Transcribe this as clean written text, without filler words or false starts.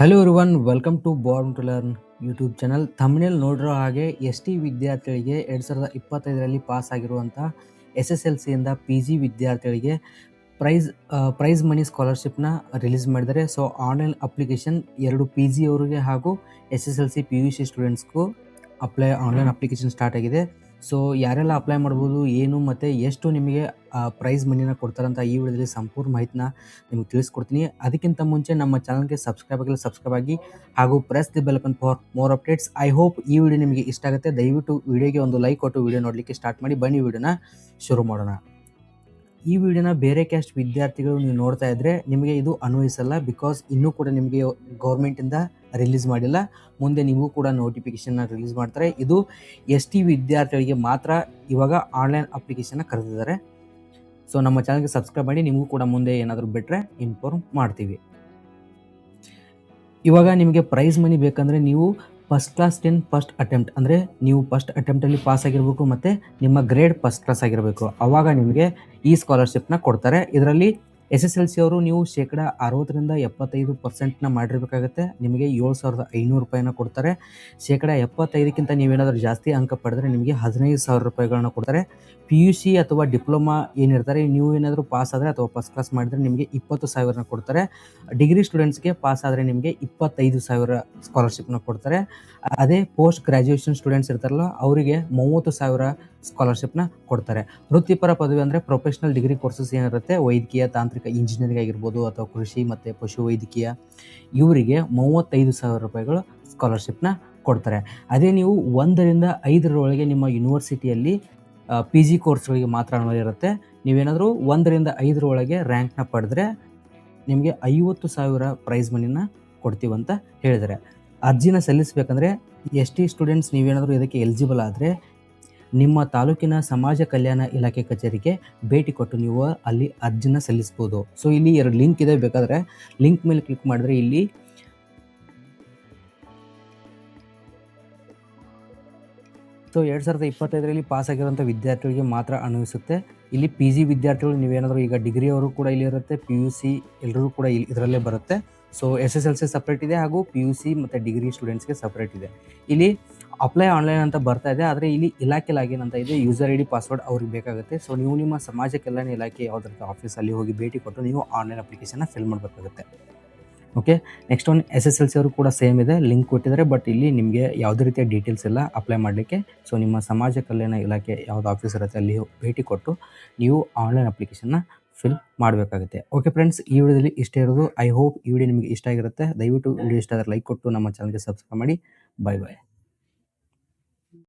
Hello everyone, welcome to born to learn YouTube channel. Thumbnail ನೋಡಿರೋ ಹಾಗೆ ST ವಿದ್ಯಾರ್ಥಿಗಳಿಗೆ 2025ರಲ್ಲಿ ಪಾಸ್ ಆಗಿರುವಂಥ SSLC ಇಂದ PG ವಿದ್ಯಾರ್ಥಿಗಳಿಗೆ ಪ್ರೈಸ್ ಮನಿ ಸ್ಕಾಲರ್ಶಿಪ್ನ ರಿಲೀಸ್ ಮಾಡಿದ್ದಾರೆ. ಸೊ ಆನ್ಲೈನ್ ಅಪ್ಲಿಕೇಶನ್ 2 PG ಅವರಿಗೆ ಹಾಗೂ SSLC PUC ಸ್ಟೂಡೆಂಟ್ಸ್ಗೂ ಆನ್ಲೈನ್ ಅಪ್ಲಿಕೇಶನ್ ಸ್ಟಾರ್ಟ್ ಆಗಿದೆ. ಸೊ ಯಾರೆಲ್ಲ ಅಪ್ಲೈ ಮಾಡ್ಬೋದು, ಏನು ಮತ್ತು ಎಷ್ಟು ನಿಮಗೆ ಪ್ರೈಸ್ ಮನಿನ ಕೊಡ್ತಾರಂತ ಈ ವಿಡಿಯೋದಲ್ಲಿ ಸಂಪೂರ್ಣ ಮಾಹಿತಿನ ನಿಮಗೆ ತಿಳಿಸ್ಕೊಡ್ತೀನಿ. ಅದಕ್ಕಿಂತ ಮುಂಚೆ ನಮ್ಮ ಚಾನಲ್ಗೆ ಸಬ್ಸ್ಕ್ರೈಬ್ ಆಗಿ ಹಾಗೂ press the bell icon for more updates. I hope ಈ ವಿಡಿಯೋ ನಿಮಗೆ ಇಷ್ಟ ಆಗುತ್ತೆ. ದಯವಿಟ್ಟು ವಿಡಿಯೋಗೆ ಒಂದು ಲೈಕ್ ಕೊಟ್ಟು ವಿಡಿಯೋ ನೋಡಲಿಕ್ಕೆ ಸ್ಟಾರ್ಟ್ ಮಾಡಿ. ಬನ್ನಿ ವಿಡಿಯೋನ ಶುರು ಮಾಡೋಣ. ಈ ವಿಡಿಯೋನ ಬೇರೆ ಕ್ಯಾಸ್ಟ್ ವಿದ್ಯಾರ್ಥಿಗಳು ನೀವು ನೋಡ್ತಾ ಇದ್ದರೆ ನಿಮಗೆ ಇದು ಅನ್ವಯಿಸಲ್ಲ, ಬಿಕಾಸ್ ಇನ್ನೂ ಕೂಡ ನಿಮಗೆ ಗೌರ್ಮೆಂಟಿಂದ ರಿಲೀಸ್ ಮಾಡಿಲ್ಲ. ಮುಂದೆ ನೀವು ಕೂಡ ನೋಟಿಫಿಕೇಷನ್ನ ರಿಲೀಸ್ ಮಾಡ್ತಾರೆ. ಇದು ST ವಿದ್ಯಾರ್ಥಿಗಳಿಗೆ ಮಾತ್ರ ಇವಾಗ ಆನ್ಲೈನ್ ಅಪ್ಲಿಕೇಶನ್ನ ಕರೆದಿದ್ದಾರೆ. ಸೊ ನಮ್ಮ ಚಾನಲ್ಗೆ ಸಬ್ಸ್ಕ್ರೈಬ್ ಮಾಡಿ, ನಿಮಗೂ ಕೂಡ ಮುಂದೆ ಏನಾದರೂ ಬಿಟ್ಟರೆ ಇನ್ಫಾರ್ಮ್ ಮಾಡ್ತೀವಿ. ಇವಾಗ ನಿಮಗೆ ಪ್ರೈಸ್ ಮನಿ ಬೇಕಂದರೆ ನೀವು ಫಸ್ಟ್ ಕ್ಲಾಸ್ 10 ಫಸ್ಟ್ ಅಟೆಂಪ್ಟ್, ಅಂದರೆ ನೀವು ಫಸ್ಟ್ ಅಟೆಂಪ್ಟಲ್ಲಿ ಪಾಸ್ ಆಗಿರಬೇಕು ಮತ್ತು ನಿಮ್ಮ ಗ್ರೇಡ್ ಫಸ್ಟ್ ಕ್ಲಾಸ್ ಆಗಿರಬೇಕು. ಆವಾಗ ನಿಮಗೆ ಈ ಸ್ಕಾಲರ್ಶಿಪ್ನ ಕೊಡ್ತಾರೆ. ಇದರಲ್ಲಿ SSLC ಅವರು ನೀವು 60% 75% ಮಾಡಿರಬೇಕಾಗುತ್ತೆ. ನಿಮಗೆ 7,500 ರೂಪಾಯಿನ ಕೊಡ್ತಾರೆ. 75% ನೀವೇನಾದರೂ ಜಾಸ್ತಿ ಅಂಕ ಪಡೆದರೆ ನಿಮಗೆ 15,000 ರೂಪಾಯಿಗಳನ್ನ ಕೊಡ್ತಾರೆ. PUC ಅಥವಾ ಡಿಪ್ಲೊಮಾ ಏನಿರ್ತಾರೆ, ನೀವು ಏನಾದರೂ ಪಾಸ್ ಆದರೆ ಅಥವಾ ಫಸ್ಟ್ ಕ್ಲಾಸ್ ಮಾಡಿದರೆ ನಿಮಗೆ 20,000 ಕೊಡ್ತಾರೆ. ಡಿಗ್ರಿ ಸ್ಟೂಡೆಂಟ್ಸ್ಗೆ ಪಾಸ್ ಆದರೆ ನಿಮಗೆ 25,000 ಸ್ಕಾಲರ್ಶಿಪ್ನ ಕೊಡ್ತಾರೆ. ಅದೇ ಪೋಸ್ಟ್ ಗ್ರ್ಯಾಜುಯೇಷನ್ ಸ್ಟೂಡೆಂಟ್ಸ್ ಇರ್ತಾರಲ್ಲ ಅವರಿಗೆ 30,000 ಸ್ಕಾಲರ್ಶಿಪ್ನ ಕೊಡ್ತಾರೆ. ವೃತ್ತಿಪರ ಪದವಿ ಅಂದರೆ ಪ್ರೊಫೆಷ್ನಲ್ ಡಿಗ್ರಿ ಕೋರ್ಸಸ್ ಏನಿರುತ್ತೆ, ವೈದ್ಯಕೀಯ, ತಾಂತ್ರಿಕ, ಇಂಜಿನಿಯರಿಂಗ್ ಆಗಿರ್ಬೋದು ಅಥವಾ ಕೃಷಿ ಮತ್ತು ಪಶು ವೈದ್ಯಕೀಯ, ಇವರಿಗೆ 35,000 ರೂಪಾಯಿಗಳು ಸ್ಕಾಲರ್ಶಿಪ್ನ ಕೊಡ್ತಾರೆ. ಅದೇ ನೀವು 1 ರಿಂದ 5 ನಿಮ್ಮ ಯೂನಿವರ್ಸಿಟಿಯಲ್ಲಿ PG ಕೋರ್ಸ್ಗಳಿಗೆ ಮಾತ್ರ ಅನ್ವಯ ಇರುತ್ತೆ. ನೀವೇನಾದರೂ 1 ರಿಂದ 5 ರ್ಯಾಂಕ್ನ ಪಡೆದ್ರೆ ನಿಮಗೆ 50,000 ಪ್ರೈಸ್ ಮನಿನ ಕೊಡ್ತೀವಂತ ಹೇಳಿದ್ದಾರೆ. ಅರ್ಜಿನ ಸಲ್ಲಿಸಬೇಕಂದ್ರೆ ST ಸ್ಟೂಡೆಂಟ್ಸ್ ನೀವೇನಾದರೂ ಇದಕ್ಕೆ ಎಲಿಜಿಬಲ್ ಆದರೆ ನಿಮ್ಮ ತಾಲೂಕಿನ ಸಮಾಜ ಕಲ್ಯಾಣ ಇಲಾಖೆ ಕಚೇರಿಗೆ ಭೇಟಿ ಕೊಟ್ಟು ನೀವು ಅಲ್ಲಿ ಅರ್ಜಿನ ಸಲ್ಲಿಸ್ಬೋದು. ಸೊ ಇಲ್ಲಿ 2 ಲಿಂಕ್ ಇದೆ, ಬೇಕಾದರೆ ಲಿಂಕ್ ಮೇಲೆ ಕ್ಲಿಕ್ ಮಾಡಿದ್ರೆ ಇಲ್ಲಿ ಸೊ 2025ರಲ್ಲಿ ಪಾಸ್ ಆಗಿರುವಂಥ ವಿದ್ಯಾರ್ಥಿಗಳಿಗೆ ಮಾತ್ರ ಅನ್ವಯಿಸುತ್ತೆ. ಇಲ್ಲಿ PG ವಿದ್ಯಾರ್ಥಿಗಳು ನೀವೇನಾದರೂ ಈಗ ಡಿಗ್ರಿ ಅವರು ಕೂಡ ಇಲ್ಲಿ ಇರುತ್ತೆ, PUC ಎಲ್ಲರೂ ಕೂಡ ಇದರಲ್ಲೇ ಬರುತ್ತೆ. ಸೊ SSLC ಸಪ್ರೇಟ್ ಇದೆ ಹಾಗೂ PUC ಮತ್ತು ಡಿಗ್ರಿ ಸ್ಟೂಡೆಂಟ್ಸ್ಗೆ ಸಪ್ರೇಟ್ ಇದೆ. ಇಲ್ಲಿ ಅಪ್ಲೈ ಆನ್ಲೈನ್ ಅಂತ ಬರ್ತಾ ಇದೆ, ಆದರೆ ಇಲ್ಲಿ ಇಲಾಖೆ ಲಾಗಿನ್ ಅಂತ ಇದೆ. ಯೂಸರ್ ID ಪಾಸ್ವರ್ಡ್ ಅವ್ರಿಗೆ ಬೇಕಾಗುತ್ತೆ. ಸೊ ನೀವು ನಿಮ್ಮ ಸಮಾಜ ಕಲ್ಯಾಣ ಇಲಾಖೆ ಯಾವುದಾದ್ರು ಆಫೀಸಲ್ಲಿ ಹೋಗಿ ಭೇಟಿ ಕೊಟ್ಟು ನೀವು ಆನ್ಲೈನ್ ಅಪ್ಲಿಕೇಶನ್ನ ಫಿಲ್ ಮಾಡಬೇಕಾಗುತ್ತೆ. ಓಕೆ, ನೆಕ್ಸ್ಟ್ ಒಂದು SSLC ಅವರು ಕೂಡ ಸೇಮ್ ಇದೆ, ಲಿಂಕ್ ಕೊಟ್ಟಿದ್ದಾರೆ. ಬಟ್ ಇಲ್ಲಿ ನಿಮಗೆ ಯಾವುದೇ ರೀತಿಯ ಡೀಟೇಲ್ಸ್ ಇಲ್ಲ ಅಪ್ಲೈ ಮಾಡಲಿಕ್ಕೆ. ಸೊ ನಿಮ್ಮ ಸಮಾಜ ಕಲ್ಯಾಣ ಇಲಾಖೆ ಯಾವುದು ಆಫೀಸ್ ಇರುತ್ತೆ ಅಲ್ಲಿ ಭೇಟಿ ಕೊಟ್ಟು ನೀವು ಆನ್ಲೈನ್ ಅಪ್ಲಿಕೇಶನ್ನ ಫಿಲ್ ಮಾಡಬೇಕಾಗುತ್ತೆ. ಓಕೆ ಫ್ರೆಂಡ್ಸ್, ಈ ವಿಡಿಯೋದಲ್ಲಿ ಇಷ್ಟೇ ಇರೋದು. ಐ ಹೋಪ್ ಈ ವಿಡಿಯೋ ನಿಮಗೆ ಇಷ್ಟ ಆಗಿರುತ್ತೆ. ದಯವಿಟ್ಟು ವಿಡಿಯೋ ಇಷ್ಟ ಆದರೆ ಲೈಕ್ ಕೊಟ್ಟು ನಮ್ಮ ಚಾನಲ್ಗೆ ಸಬ್ಸ್ಕ್ರೈಬ್ ಮಾಡಿ. ಬಾಯ್ ಬಾಯ್.